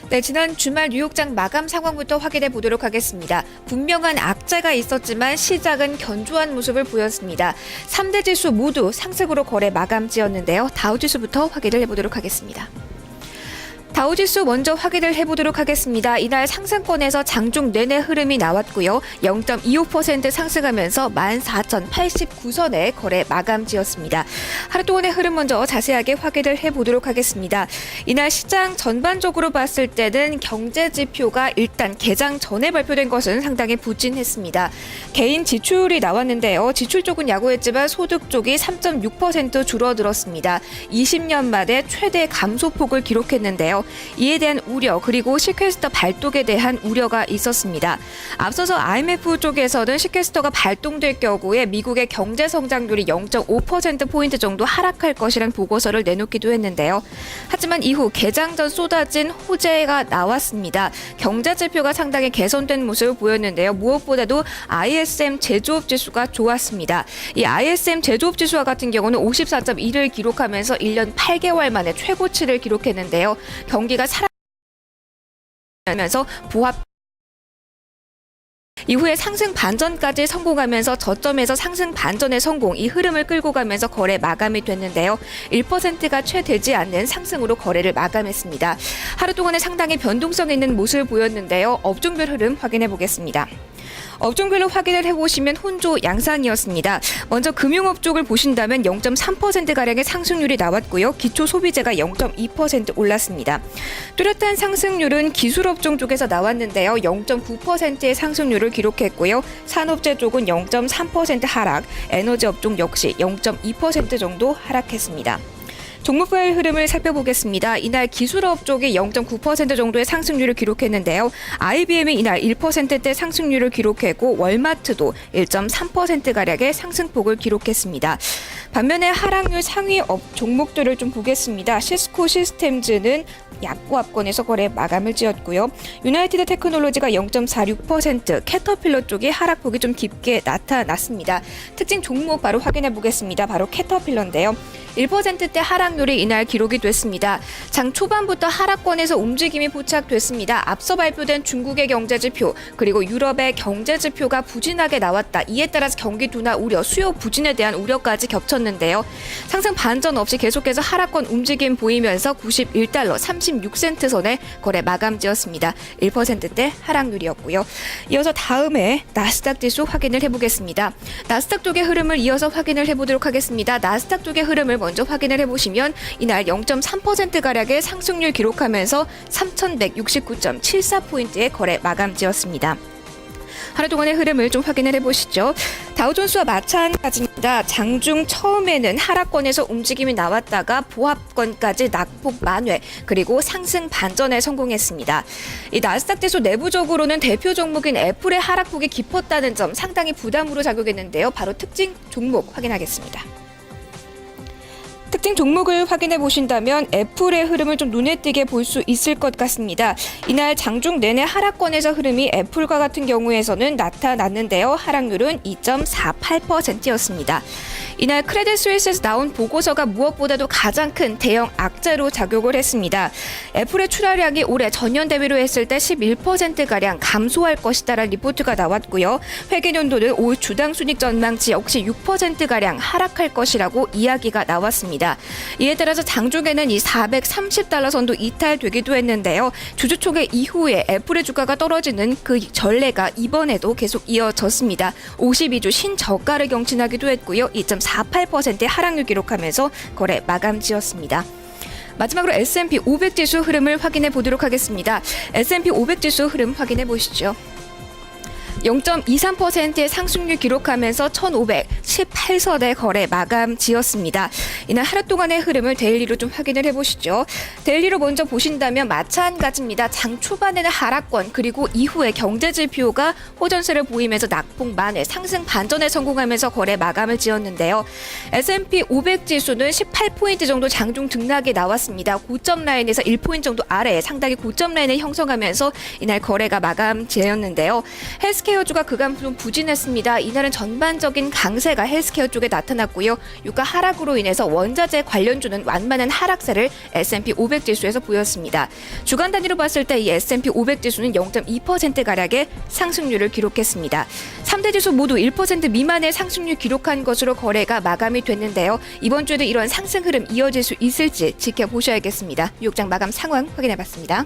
네, 지난 주말 뉴욕장 마감 상황부터 확인해 보도록 하겠습니다. 분명한 악재가 있었지만 시작은 견조한 모습을 보였습니다. 3대 지수 모두 상승으로 거래 마감지였는데요. 다우지수부터 확인을 해보도록 하겠습니다. 다우지수 먼저 확인을 해보도록 하겠습니다. 이날 상승권에서 장중 내내 흐름이 나왔고요. 0.25% 상승하면서 14,089선에 거래 마감지였습니다. 하루 동안의 흐름 먼저 자세하게 확인을 해보도록 하겠습니다. 이날 시장 전반적으로 봤을 때는 경제 지표가 일단 개장 전에 발표된 것은 상당히 부진했습니다. 개인 지출이 나왔는데요. 지출 쪽은 야구했지만 소득 쪽이 3.6% 줄어들었습니다. 20년 만에 최대 감소폭을 기록했는데요. 이에 대한 우려 그리고 시퀘스터 발동에 대한 우려가 있었습니다. 앞서서 IMF 쪽에서는 시퀘스터가 발동될 경우에 미국의 경제 성장률이 0.5%포인트 정도 하락할 것이라는 보고서를 내놓기도 했는데요. 하지만 이후 개장 전 쏟아진 호재가 나왔습니다. 경제 지표가 상당히 개선된 모습을 보였는데요. 무엇보다도 ISM 제조업 지수가 좋았습니다. 이 ISM 제조업 지수와 같은 경우는 54.1을 기록하면서 1년 8개월 만에 최고치를 기록했는데요. 경기가 살아나면서 보합 이후에 상승 반전까지 성공하면서 저점에서 상승 반전의 성공, 이 흐름을 끌고 가면서 거래 마감이 됐는데요. 1%가 채 되지 않는 상승으로 거래를 마감했습니다. 하루 동안에 상당히 변동성 있는 모습을 보였는데요. 업종별 흐름 확인해 보겠습니다. 업종별로 확인을 해보시면 혼조 양상이었습니다. 먼저 금융업 쪽을 보신다면 0.3%가량의 상승률이 나왔고요. 기초소비재가 0.2% 올랐습니다. 뚜렷한 상승률은 기술업종 쪽에서 나왔는데요. 0.9%의 상승률을 기록했고요. 산업재 쪽은 0.3% 하락, 에너지업종 역시 0.2% 정도 하락했습니다. 종목별 흐름을 살펴보겠습니다. 이날 기술업 쪽이 0.9% 정도의 상승률을 기록했는데요. IBM이 이날 1%대 상승률을 기록했고 월마트도 1.3%가량의 상승폭을 기록했습니다. 반면에 하락률 상위 종목들을 좀 보겠습니다. 시스코 시스템즈는 약보합권에서 거래 마감을 지었고요. 유나이티드 테크놀로지가 0.46%, 캐터필러 쪽이 하락폭이 좀 깊게 나타났습니다. 특징 종목 바로 확인해 보겠습니다. 바로 캐터필러인데요. 1%대 하락률이 이날 기록이 됐습니다. 장 초반부터 하락권에서 움직임이 포착됐습니다. 앞서 발표된 중국의 경제지표 그리고 유럽의 경제지표가 부진하게 나왔다. 이에 따라서 경기 둔화 우려, 수요 부진에 대한 우려까지 겹쳤는데요. 상승 반전 없이 계속해서 하락권 움직임 보이면서 91달러 36센트 선에 거래 마감지었습니다. 1%대 하락률이었고요. 이어서 다음에 나스닥 지수 확인을 해보겠습니다. 나스닥 쪽의 흐름을 이어서 확인을 해보도록 하겠습니다. 나스닥 쪽의 흐름을 먼저 확인을 해보시면 이날 0.3%가량의 상승률 기록하면서 3,169.74포인트의 거래 마감지였습니다. 하루 동안의 흐름을 좀 확인을 해보시죠. 다우존스와 마찬가지입니다. 장중 처음에는 하락권에서 움직임이 나왔다가 보합권까지 낙폭 만회 그리고 상승 반전에 성공했습니다. 이 나스닥 지수 내부적으로는 대표 종목인 애플의 하락폭이 깊었다는 점 상당히 부담으로 작용했는데요. 바로 특징 종목 확인하겠습니다. 특징 종목을 확인해 보신다면 애플의 흐름을 좀 눈에 띄게 볼 수 있을 것 같습니다. 이날 장중 내내 하락권에서 흐름이 애플과 같은 경우에서는 나타났는데요. 하락률은 2.48%였습니다. 이날 크레딧 스위스에서 나온 보고서가 무엇보다도 가장 큰 대형 악재로 작용을 했습니다. 애플의 출하량이 올해 전년 대비로 했을 때 11%가량 감소할 것이다라는 리포트가 나왔고요. 회계연도는 올 주당 순익 전망치 역시 6%가량 하락할 것이라고 이야기가 나왔습니다. 이에 따라서 장중에는 이 430달러 선도 이탈되기도 했는데요. 주주총회 이후에 애플의 주가가 떨어지는 그 전례가 이번에도 계속 이어졌습니다. 52주 신저가를 경신하기도 했고요. 2.48%의 하락률 기록하면서 거래 마감지었습니다. 마지막으로 S&P 500 지수 흐름을 확인해 보도록 하겠습니다. S&P 500 지수 흐름 확인해 보시죠. 0.23%의 상승률 기록하면서 1,518선의 거래 마감 지었습니다. 이날 하루 동안의 흐름을 데일리로 좀 확인을 해보시죠. 데일리로 먼저 보신다면 마찬가지입니다. 장 초반에는 하락권 그리고 이후에 경제지표가 호전세를 보이면서 낙폭 만회 상승 반전에 성공하면서 거래 마감을 지었는데요. S&P 500 지수는 18포인트 정도 장중 등락이 나왔습니다. 고점 라인에서 1포인트 정도 아래 상당히 고점 라인을 형성하면서 이날 거래가 마감 지었는데요. 헬스케어 헬스케어주가 그간 좀 부진했습니다. 이날은 전반적인 강세가 헬스케어 쪽에 나타났고요. 유가 하락으로 인해서 원자재 관련주는 완만한 하락세를 S&P 500 지수에서 보였습니다. 주간 단위로 봤을 때 이 S&P 500 지수는 0.2%가량의 상승률을 기록했습니다. 3대 지수 모두 1% 미만의 상승률 기록한 것으로 거래가 마감이 됐는데요. 이번 주에도 이런 상승 흐름 이어질 수 있을지 지켜보셔야겠습니다. 뉴욕장 마감 상황 확인해봤습니다.